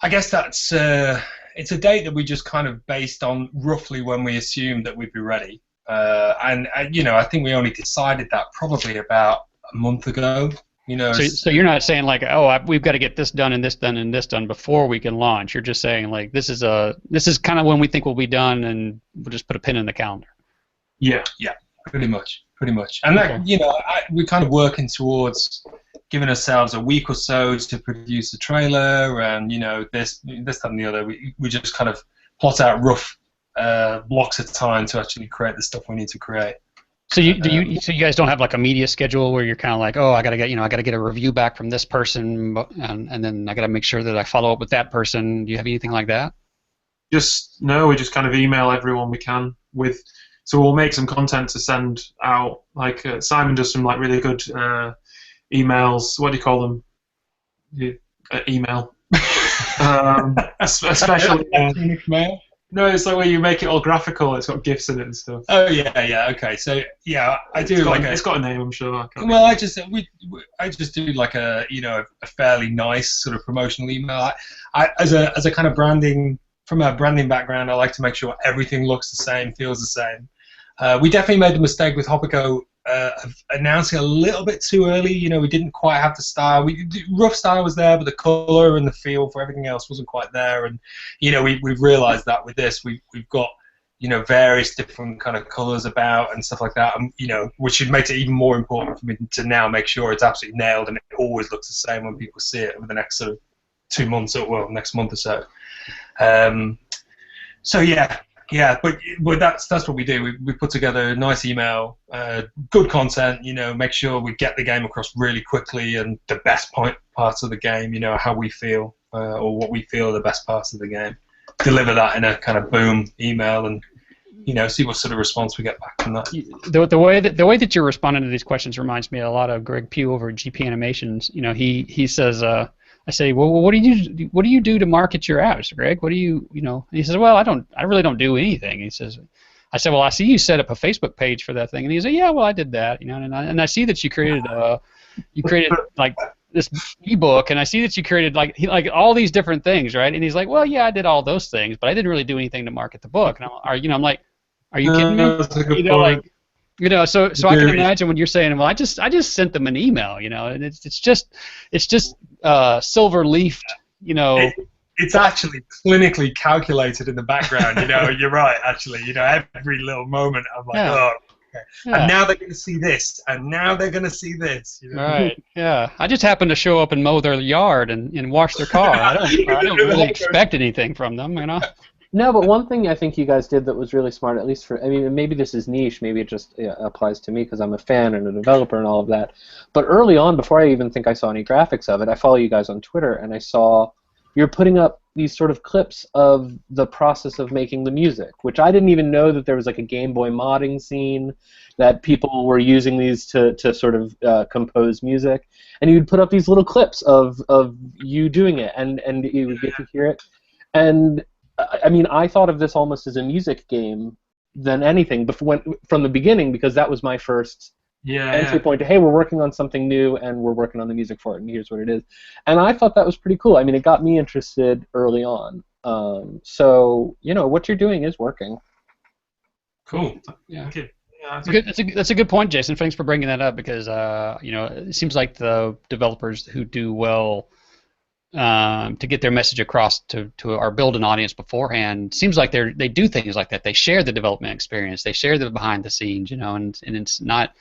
I guess that's it's a date that we just kind of based on roughly when we assumed that we'd be ready. And I think we only decided that probably about a month ago. So you're not saying like, we've got to get this done and this done and this done before we can launch. You're just saying like this is kind of when we think we'll be done, and we'll just put a pin in the calendar. Yeah, pretty much. And that we're kind of working towards giving ourselves a week or so to produce a trailer, and this, that, and the other. We just kind of plot out rough blocks of time to actually create the stuff we need to create. So you guys don't have like a media schedule where you're kind of like, I gotta get a review back from this person, and then I gotta make sure that I follow up with that person. Do you have anything like that? We just kind of email everyone we can with. So we'll make some content to send out. Like Simon does some like really good emails. What do you call them? Email. Especially. Mail. No, it's like where you make it all graphical. It's got GIFs in it and stuff. Oh yeah, okay. So yeah, I do it's got a name, I'm sure. I just do like a a fairly nice sort of promotional email. I as a kind of branding, from a branding background, I like to make sure everything looks the same, feels the same. We definitely made the mistake with HoPiKo of announcing a little bit too early. We didn't quite have the style. Rough style was there, but the color and the feel for everything else wasn't quite there. And we've realized that with this, we've got various different kind of colors about and stuff like that. Which makes it even more important for me to now make sure it's absolutely nailed and it always looks the same when people see it over the next sort of 2 months or next month or so. So yeah, but that's what we do. We put together a nice email, good content. Make sure we get the game across really quickly and the best parts of the game. How we feel or what we feel are the best parts of the game. Deliver that in a kind of boom email and see what sort of response we get back from that. The way that you're responding to these questions reminds me a lot of Greg Pugh over at GP Animations. He says. I say, well, what do you do to market your apps, Greg? What do you And he says, well, I really don't do anything. He says, I said, well, I see you set up a Facebook page for that thing, and he said, yeah, well, I did that, and I see that you created like this ebook, and I see that you created like all these different things, right? And he's like, well, yeah, I did all those things, but I didn't really do anything to market the book. And I'm like, are you kidding me? That's a good point. So I can imagine when you're saying, well, I just sent them an email, and it's just silver leafed, It's actually clinically calculated in the background. You're right. Actually, every little moment, I'm like, okay. Yeah. And now they're going to see this, and now they're going to see this. Right. Yeah. I just happened to show up and mow their yard and wash their car. I don't really expect anything from them, No, but one thing I think you guys did that was really smart, at least for, maybe this is niche, maybe it just applies to me because I'm a fan and a developer and all of that, but early on, before I even think I saw any graphics of it, I follow you guys on Twitter, and I saw you're putting up these sort of clips of the process of making the music, which I didn't even know that there was like a Game Boy modding scene, that people were using these to sort of compose music, and you'd put up these little clips of you doing it, and you would get to hear it. And I mean, I thought of this almost as a music game than anything from the beginning, because that was my first entry point to, hey, we're working on something new and we're working on the music for it, and here's what it is. And I thought that was pretty cool. I mean, it got me interested early on. So, you know, what you're doing is working. Cool. Yeah. Okay. Yeah, That's a good point, Jason. Thanks for bringing that up, because you know, it seems like the developers who do well to get their message across to or build an audience beforehand, seems like they do things like that. They share the development experience. They share the behind the scenes, you know, and it's not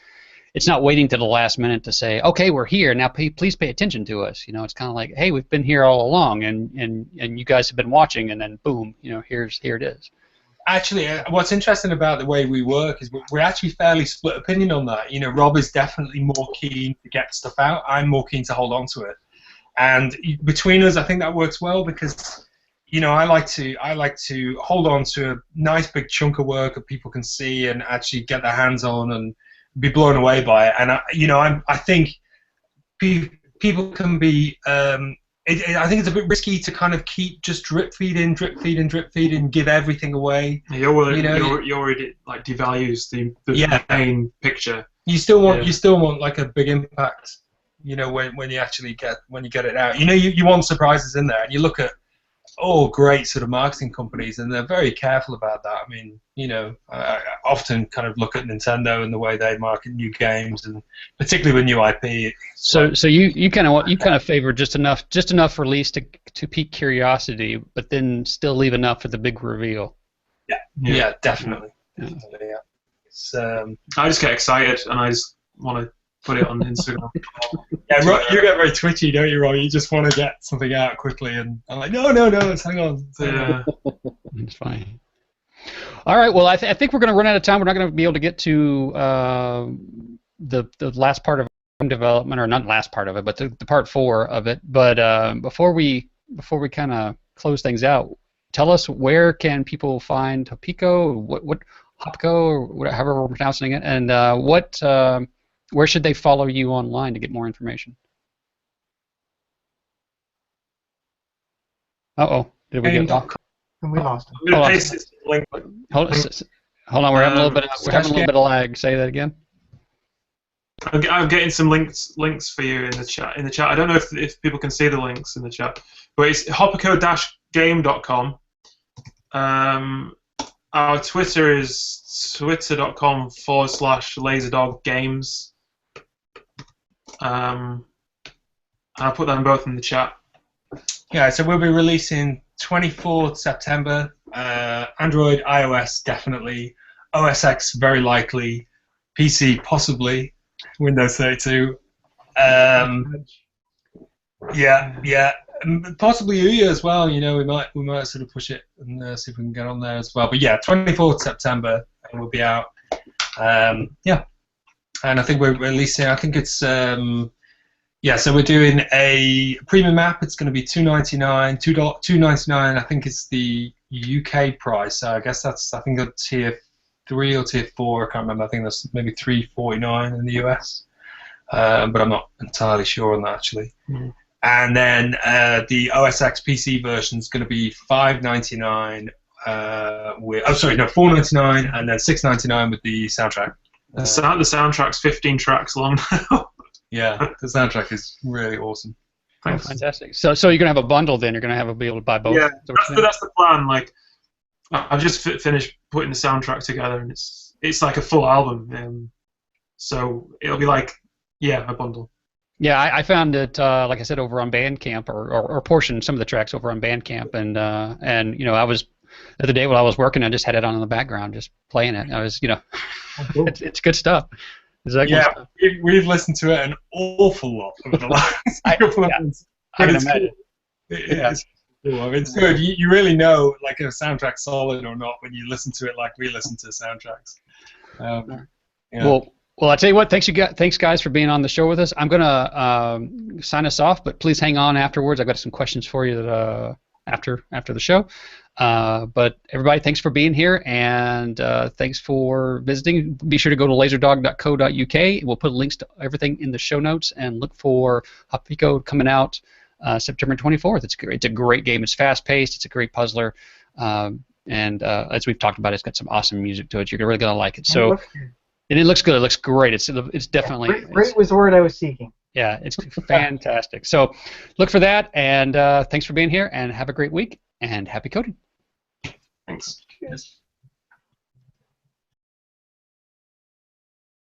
waiting to the last minute to say, okay, we're here now. Please pay attention to us. You know, it's kind of like, hey, we've been here all along, and you guys have been watching, and then boom, you know, here it is. Actually, what's interesting about the way we work is we're actually fairly split opinion on that. You know, Rob is definitely more keen to get stuff out. I'm more keen to hold on to it. And between us, I think that works well, because, you know, I like to hold on to a nice big chunk of work that people can see and actually get their hands on and be blown away by it. And I think people can be. I think it's a bit risky to kind of keep just drip feeding, give everything away. You already like devalues the main picture. You still want like a big impact. You know, when you actually get it out. You know, you want surprises in there, and you look at great sort of marketing companies, and they're very careful about that. I mean, you know, I often kind of look at Nintendo and the way they market new games, and particularly with new IP. So you kind of favor just enough release to pique curiosity, but then still leave enough for the big reveal. Yeah, definitely. Yeah. It's, I just get excited, and I just want to put it on Instagram. Yeah, you get very twitchy, don't you, Rob? You just want to get something out quickly, and I'm like, no, let's hang on. Yeah. It's fine. All right, well, I think we're going to run out of time. We're not going to be able to get to the last part of development, or not last part of it, but the part 4 of it. But before we kind of close things out, tell us, where can people find HoPiKo, what HoPiKo, or however we're pronouncing it, and where should they follow you online to get more information? Did we get lost? And we lost him. I'm going to paste this link. Hold on, we're having a little bit of lag. Say that again. I'm getting some links for you in the chat. I don't know if people can see the links in the chat, but it's HoPiKo-game.com. Our Twitter is twitter.com/laserdoggames. I'll put them both in the chat. Yeah, so we'll be releasing 24th September. Android, iOS definitely, OS X very likely, PC possibly, Windows 32. Possibly Ouya as well. You know, we might sort of push it and see if we can get on there as well. But yeah, 24th September, and we'll be out. And I think we're releasing. I think it's so we're doing a premium app. It's going to be $2.99. $2.99. I think it's the UK price. So I guess I think a tier 3 or tier 4. I can't remember. I think that's maybe $3.49 in the US. But I'm not entirely sure on that actually. Mm. And then the OS X PC version is going to be $5.99. $4.99, and then $6.99 with the soundtrack. The soundtrack's 15 tracks long. Yeah, the soundtrack is really awesome. Thanks. Fantastic. So you're gonna have a bundle then? You're gonna be able to buy both? Yeah, that's the plan. Like, I've just finished putting the soundtrack together, and it's like a full album. So it'll be like, a bundle. Yeah, I found it, like I said, over on Bandcamp, or portioned some of the tracks over on Bandcamp, and you know, I was the other day while I was working, I just had it on in the background, just playing it. I was, you know, it's good stuff. Stuff. We've listened to it an awful lot over the last couple of months. I can imagine. It's cool. I mean, it's good. You really know, like, if a soundtrack's solid or not when you listen to it like we listen to soundtracks. Well, Well, I tell you what. Thanks, guys, for being on the show with us. I'm gonna sign us off, but please hang on afterwards. I've got some questions for you that, after the show. But everybody, thanks for being here, and thanks for visiting. Be sure to go to laserdog.co.uk. We'll put links to everything in the show notes, and look for HoPiKo coming out September 24th. It's a great game. It's fast-paced. It's a great puzzler, and as we've talked about, it's got some awesome music to it. You're really gonna like it. So. And it looks good. It looks great. It's definitely great was the word I was seeking. Yeah, it's fantastic. So look for that, and thanks for being here, and have a great week, and happy coding. Thanks. Yes.